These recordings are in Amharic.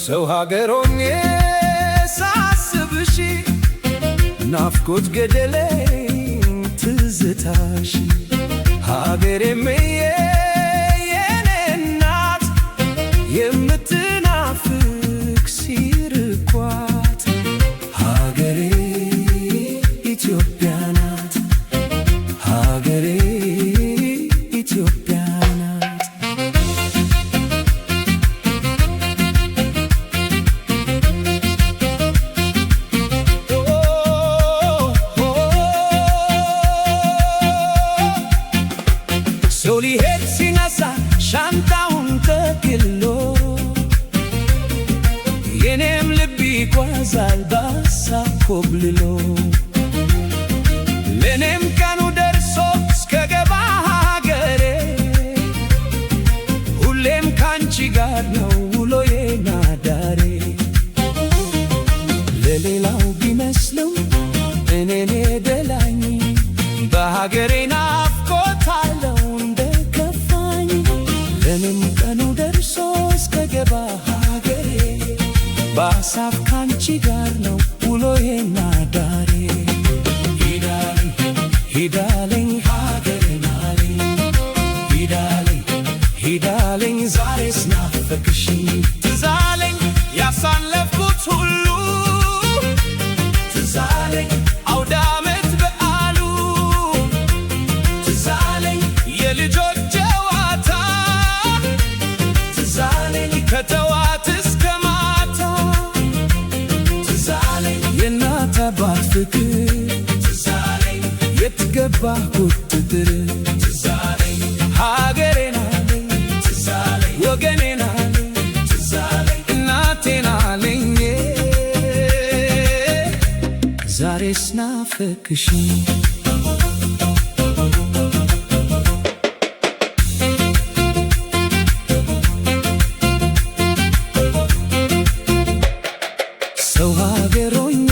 ሰው ሀገሮኜ ሳስብሽ ናፍቆት ገደለኝ ትዝታሽ ሀገሬም የኔ እናት የምትናፍቅ ሲርቋት ሀገሬ ኢትዮጵያ ናት ሀገሬ ኢትዮጵያ ናት። ሰው ሊሄድ ሲነሳ ሻንጣውን ጠቅልሎ የኔም ልብ ይጓዛል በሀሳብ ኮብልሎ ለኔም ቀኑ ደርሶ እስከገባ ሀገሬ ሁሌም ካንቺ ጋር ነው ውሎዬና ዳሬ። ለሌላው ቢመስለው እኔን የደላኝ በሀገሬ ናፍቆታለው እንደከፋኝ ለኔም ቀኑ ደርሶ እስከገባ ሀገሬ በሀሳብ ካንቺ ጋር ነው ውሎዬና ዳሬ። ሂዳለኝ ሀገሬን አለኝ ሂዳለኝ ዛሬስ ናፈቅሽኝ ትዝ አለኝ ያሳለፍኩት ሁሉ ትዝ አለኝ አውደ ዓመት በዓሉ ትዝ አለኝ የልጆች ጨዋታ ትዝ አለኝ ከጠዋት እስከ ማታ ትዝ አለኝ የእናት አባት ፍቅር ትዝ አለኝ የትገባህ ቁጥጥር ትዝ አለኝ ሀገሬን አለኝ ትዝ አለኝ ወገኔን አለኝ ትዝ አለኝ እናቴን አለኝ ዛሬስ ናፈቅሽኝ። ሰው ሀገሮኜ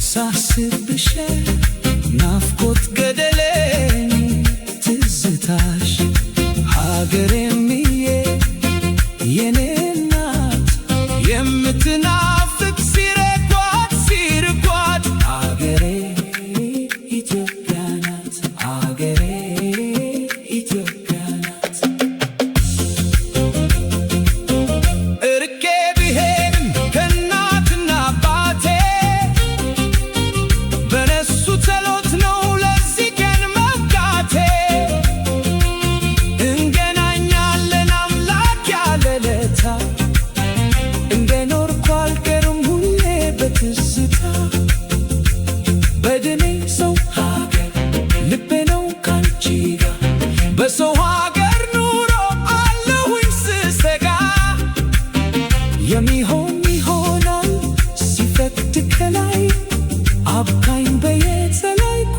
ሳስብሽ ናፍቆት ገደለኝ ትዝታሽ ሀገሬምዬ የኔ እናት የምትናፍቅ ሲርቋት ሀገሬ ኢትዮጵያ ናት ሀገሬ ኢትዮጵያ ናት። እርቄ ብሄድም ከእናትና አባቴ በነሱ ጸሎት ነው ለዚህ ቀን መብቃቴ። እንገናኛለን አምላክ ያለ ለታ እንደኖርኩ አልቀርም ሁሌ በትዝታ በድኔ ሰው ሀገር ልቤ ነው ካንቺ ጋር በሰው ሀገር ኑሮ አለሁኝ ስሰጋ የሚሆን ይሆናል ሲፈቅድ ከላይ አብቃኝ በየጸላይኩ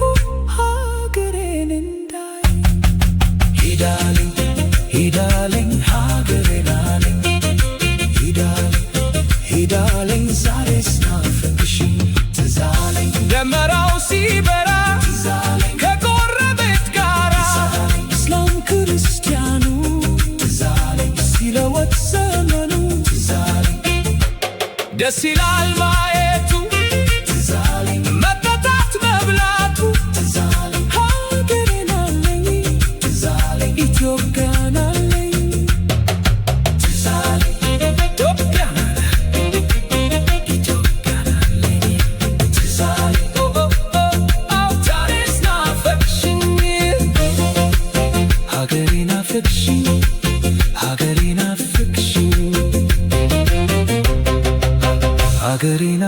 ሀገሬን እንዳይ ሂዳለኝ ሀገሬን አለኝ ሂዳለኝ ዛሬስ ናፈቅሽኝ ትዝ አለኝ ደመራው ሲበራ ትዝ አለኝ ከጎረቤት ጋራ እስላም ክርስቲያኑ ትዝ አለኝ ሲለወጥ ዘመኑ ትዝ አለኝ ደስ ይላል ማየቱ ትዝ አለኝ መጠጣት መብላቱ ትዝ አለኝ ሀገሬን አለኝ ትዝ አለኝ ኢትዮጵያን አለኝ ትዝ አለኝ ኢትዮጵያን አለኝ ትዝ አለኝ ዛሬስ ናፈቅሽኝ ሀገሬን ናፈቅሽኝ ሀገሬን ናፈቅሽኝ ሀገሬን